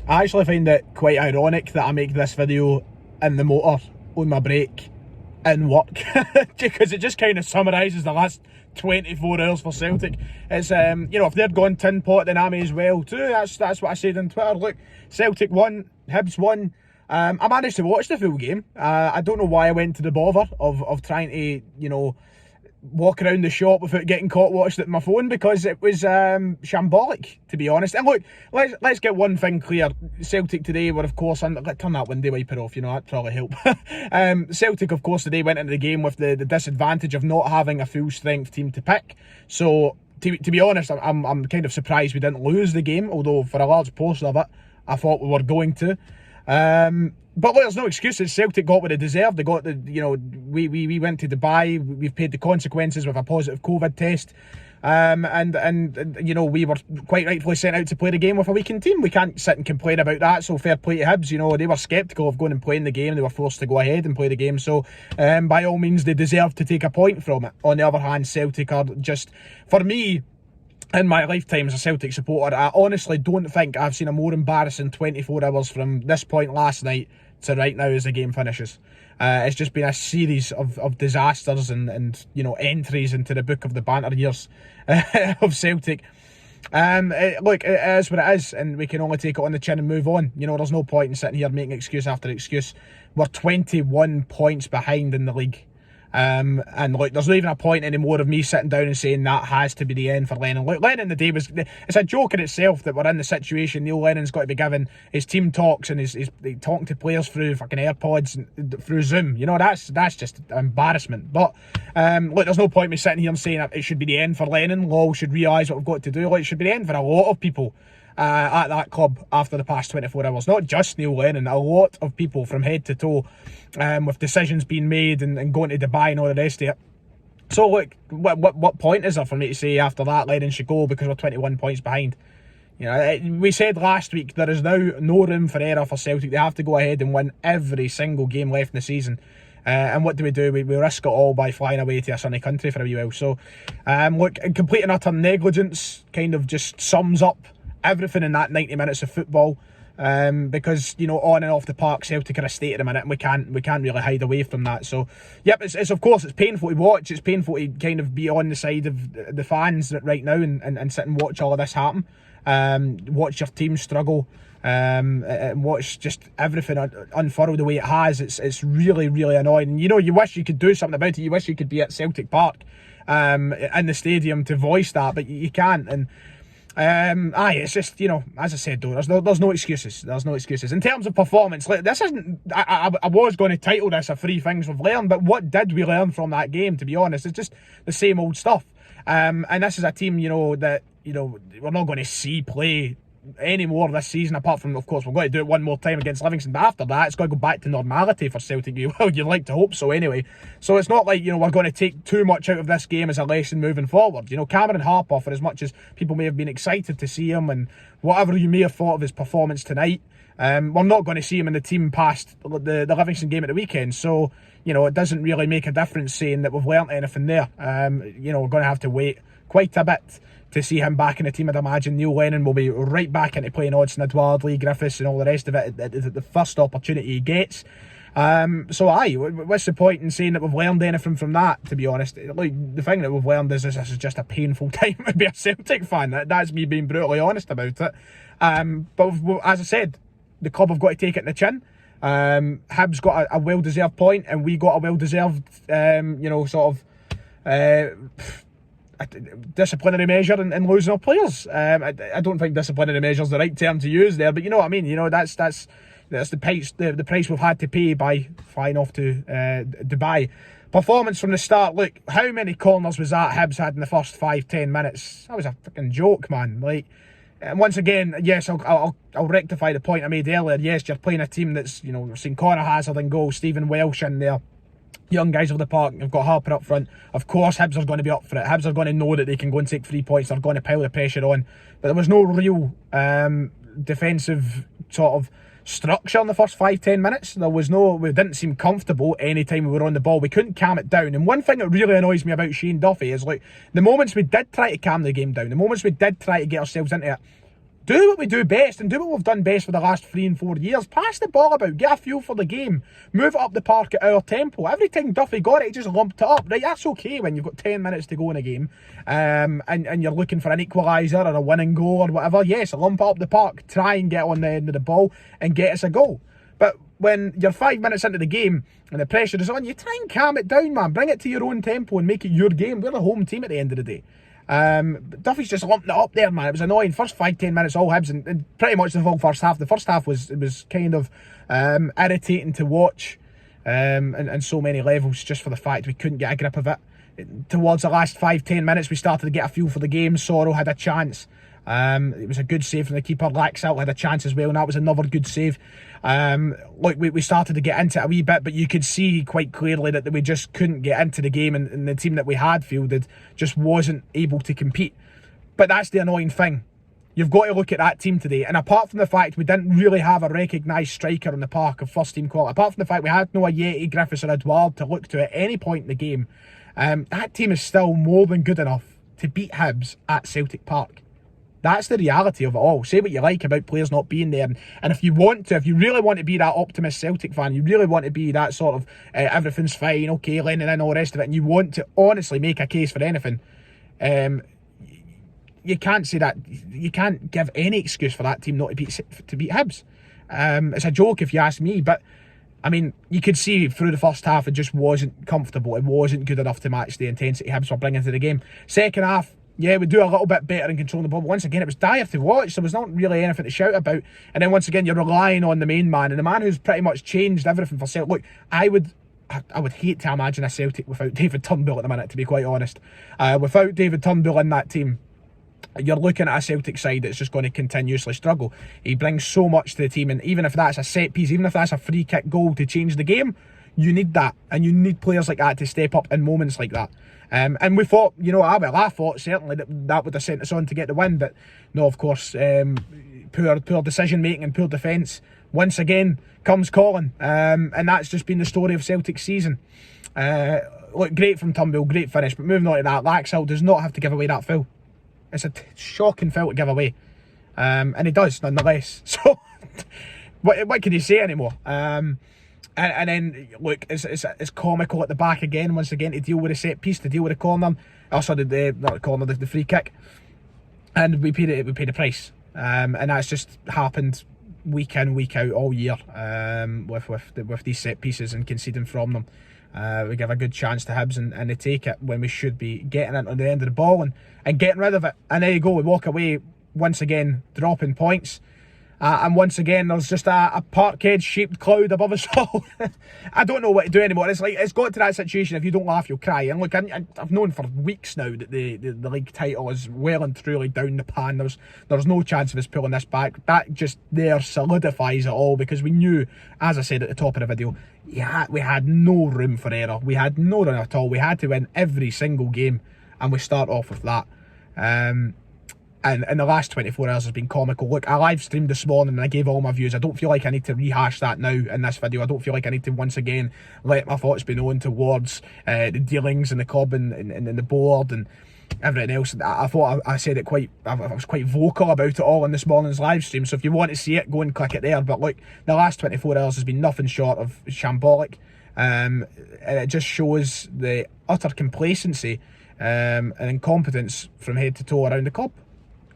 I actually find it quite ironic that I make this video in the motor on my break in work because it just kind of summarises the last 24 hours for Celtic. It's if they're gone tin pot, then I may as well too. That's what I said on Twitter. Look, Celtic won, Hibs won. I managed to watch the full game. I don't know why I went to the bother of trying to walk around the shop without getting caught watched at my phone, because it was shambolic, to be honest. And look, let's get one thing clear. Celtic today were, of course, turn that window wiper off, that'd probably help. Celtic, of course, today went into the game with the disadvantage of not having a full strength team to pick. So to be honest, I'm kind of surprised we didn't lose the game, although for a large portion of it I thought we were going to. But look, there's no excuses. Celtic got what they deserved. They got we went to Dubai. We've paid the consequences with a positive COVID test. And we were quite rightfully sent out to play the game with a weakened team. We can't sit and complain about that. So fair play to Hibs. They were sceptical of going and playing the game. They were forced to go ahead and play the game. So by all means, they deserve to take a point from it. On the other hand, Celtic are just, for me, in my lifetime as a Celtic supporter, I honestly don't think I've seen a more embarrassing 24 hours from this point last night to right now as the game finishes. It's just been a series of disasters and entries into the book of the banter years of Celtic. Look, it is what it is, and we can only take it on the chin and move on. There's no point in sitting here making excuse after excuse. We're 21 points behind in the league. And look, there's not even a point anymore of me sitting down and saying that has to be the end for Lennon. Look, Lennon today it's a joke in itself that we're in the situation. Neil Lennon's got to be given his team talks and he's talking to players through fucking AirPods and through Zoom. That's just embarrassment. But look, there's no point in me sitting here and saying it should be the end for Lennon. Law should realise what we've got to do. Look, it should be the end for a lot of people at that club after the past 24 hours. Not just Neil Lennon, a lot of people from head to toe, with decisions being made and going to Dubai and all the rest of it. So look, what point is there for me to say after that Lennon should go because we're 21 points behind? We said last week there is now no room for error for Celtic. They have to go ahead and win every single game left in the season. And what do? We risk it all by flying away to a sunny country for a wee while. So look, complete and utter negligence kind of just sums up everything in that 90 minutes of football, because on and off the park Celtic are a state at the minute, and we can't really hide away from that. So yep, it's of course it's painful to watch. It's painful to kind of be on the side of the fans right now and sit and watch all of this happen, watch your team struggle, and watch just everything unfurl the way it has. It's really, really annoying. You wish you could do something about it. You wish you could be at Celtic Park in the stadium to voice that, but you can't. And it's just, as I said though, there's no excuses. There's no excuses. In terms of performance, this isn't, I was going to title this a 3 things we've learned, but what did we learn from that game, to be honest? It's just the same old stuff. And this is a team, that, we're not going to see play any more this season, apart from, of course, we're going to do it one more time against Livingston, but after that it's going to go back to normality for Celtic. Well, you'd like to hope so anyway. So it's not like we're going to take too much out of this game as a lesson moving forward. Cameron Harper, for as much as people may have been excited to see him and whatever you may have thought of his performance tonight, we're not going to see him in the team past the Livingston game at the weekend. So it doesn't really make a difference saying that we've learnt anything there. We're going to have to wait quite a bit to see him back in the team. I'd imagine Neil Lennon will be right back into playing Odds and Edouard, Lee Griffiths and all the rest of it at the first opportunity he gets. So what's the point in saying that we've learned anything from that, to be honest? Like, the thing that we've learned is this is just a painful time to be a Celtic fan. That's me being brutally honest about it. But as I said, the club have got to take it in the chin. Hibs got a well-deserved point, and we got a well-deserved disciplinary measure in losing our players. I don't think disciplinary measure is the right term to use there, but you know what I mean. That's the price we've had to pay by flying off to Dubai. Performance from the start. Look, how many corners was that Hibs had in the first 5-10 minutes? That was a fucking joke, man. Like, and once again, yes, I'll rectify the point I made earlier. Yes, you're playing a team that's, we've seen Conor Hazard in goal, Stephen Welsh in there. Young guys of the park, you've got Harper up front. Of course, Hibs are going to be up for it. Hibs are going to know that they can go and take 3 points. They're going to pile the pressure on. But there was no real defensive sort of structure in the first 5-10 minutes. We didn't seem comfortable any time we were on the ball. We couldn't calm it down. And one thing that really annoys me about Shane Duffy is, like, the moments we did try to calm the game down, the moments we did try to get ourselves into it, Do what we do best and do what we've done best for the last 3 and 4 years. Pass the ball about, get a feel for the game, move it up the park at our tempo. Every time Duffy got it, he just lumped it up. Right, that's okay when you've got 10 minutes to go in a game and you're looking for an equaliser or a winning goal or whatever. Yes, lump it up the park, try and get on the end of the ball and get us a goal. But when you're 5 minutes into the game and the pressure is on, you try and calm it down, man. Bring it to your own tempo and make it your game. We're the home team at the end of the day. Duffy's just lumping it up there, man. It was annoying. First 5-10 minutes, all Hibs, and pretty much the full first half. The first half was kind of irritating to watch and so many levels, just for the fact we couldn't get a grip of it. Towards the last 5-10 minutes, we started to get a feel for the game. Sorrow had a chance. It was a good save from the keeper. Laxalt had a chance as well, and that was another good save. Look, we started to get into it a wee bit, but you could see quite clearly that we just couldn't get into the game, and the team that we had fielded just wasn't able to compete. But that's the annoying thing. You've got to look at that team today, and apart from the fact we didn't really have a recognised striker in the park of first team quality, apart from the fact we had no Ayeti, Griffiths or Edouard to look to at any point in the game, that team is still more than good enough to beat Hibs at Celtic Park. That's the reality of it all. Say what you like about players not being there, and if you really want to be that optimist Celtic fan, you really want to be that sort of everything's fine, okay, Lennon and all the rest of it, and you want to honestly make a case for anything, you can't say that. You can't give any excuse for that team not to beat Hibs. It's a joke if you ask me, but I mean, you could see through the first half it just wasn't comfortable. It wasn't good enough to match the intensity Hibs were bringing to the game. Second half, yeah, we do a little bit better in controlling the ball, but once again, it was dire to watch. There was not really anything to shout about. And then once again, you're relying on the main man, and the man who's pretty much changed everything for Celtic. Look, I would hate to imagine a Celtic without David Turnbull at the minute, to be quite honest. Without David Turnbull in that team, you're looking at a Celtic side that's just going to continuously struggle. He brings so much to the team, and even if that's a set piece, even if that's a free kick goal to change the game, you need that, and you need players like that to step up in moments like that. And we thought, I thought certainly that would have sent us on to get the win, but no, of course, poor decision making and poor defence once again comes calling, and that's just been the story of Celtic's season. Look, great from Turnbull, great finish, but moving on to that, Laxalt does not have to give away that foul. It's a shocking foul to give away, and he does nonetheless. So what can you say anymore? And then, look, it's comical at the back again, once again, to deal with a set piece, to deal with a corner. Also, not the corner, the free kick. And we paid the price. And that's just happened week in, week out, all year, with these set pieces and conceding from them. We give a good chance to Hibs and they take it when we should be getting it on the end of the ball and getting rid of it. And there you go, we walk away, once again, dropping points. And once again, there's just a Parkhead-shaped cloud above us all. I don't know what to do anymore. It's like, it's got to that situation, if you don't laugh, you'll cry. And look, I've known for weeks now that the league title is well and truly down the pan. There's no chance of us pulling this back. That just there solidifies it all, because we knew, as I said at the top of the video, we had no room for error. We had no room at all. We had to win every single game, and we start off with that. And the last 24 hours has been comical. Look, I live streamed this morning and I gave all my views. I don't feel like I need to rehash that now in this video. I don't feel like I need to once again let my thoughts be known towards the dealings in the club and the board and everything else. I thought I said it I was quite vocal about it all in this morning's live stream. So if you want to see it, go and click it there. But look, the last 24 hours has been nothing short of shambolic. And it just shows the utter complacency and incompetence from head to toe around the club.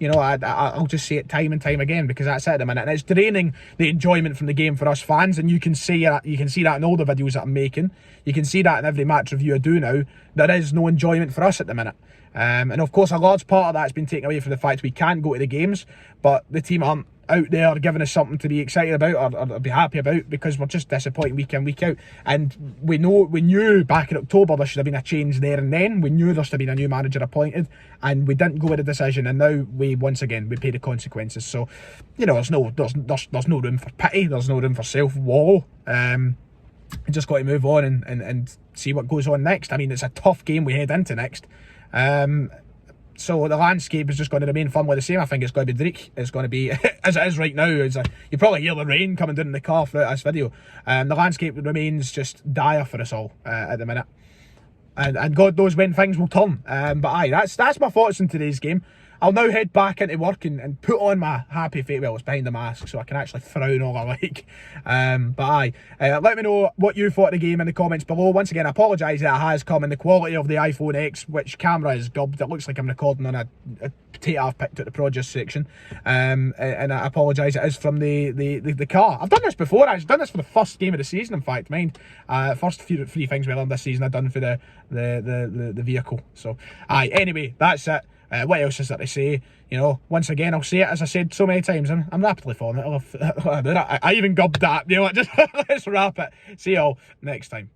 I'll just say it time and time again, because that's it at the minute, and it's draining the enjoyment from the game for us fans. And you can see that in all the videos that I'm making. You can see that in every match review I do now. There is no enjoyment for us at the minute, and of course a large part of that's been taken away from the fact we can't go to the games, but the team aren't out there giving us something to be excited about or be happy about, because we're just disappointing week in, week out. And we knew back in October there should have been a change there and then. We knew there should have been a new manager appointed, and we didn't go with the decision, and now we pay the consequences. So there's no room for pity, there's no room for self-wallow. Just got to move on and see what goes on next. I mean, it's a tough game we head into next. So the landscape is just going to remain firmly the same. I think it's going to be Dreek. It's going to be, as it is right now, you probably hear the rain coming down in the car throughout this video. The landscape remains just dire for us all at the minute. And God knows when things will turn. But aye, that's my thoughts on today's game. I'll now head back into work and put on my happy face. Well, it's behind the mask, so I can actually frown all I like. But aye, let me know what you thought of the game in the comments below. Once again, I apologise that it has come in the quality of the iPhone X, which camera is gubbed. It looks like I'm recording on a potato I've picked at the produce section. And I apologise, it is from the car. I've done this before. I've done this for the first game of the season, in fact, mind. First three things we learned this season I've done for the vehicle. So aye, anyway, that's it. What else is there to say? You know, once again, I'll say it as I said so many times. I'm rapidly falling. I even gubbed that. You know what? Just let's wrap it. See y'all next time.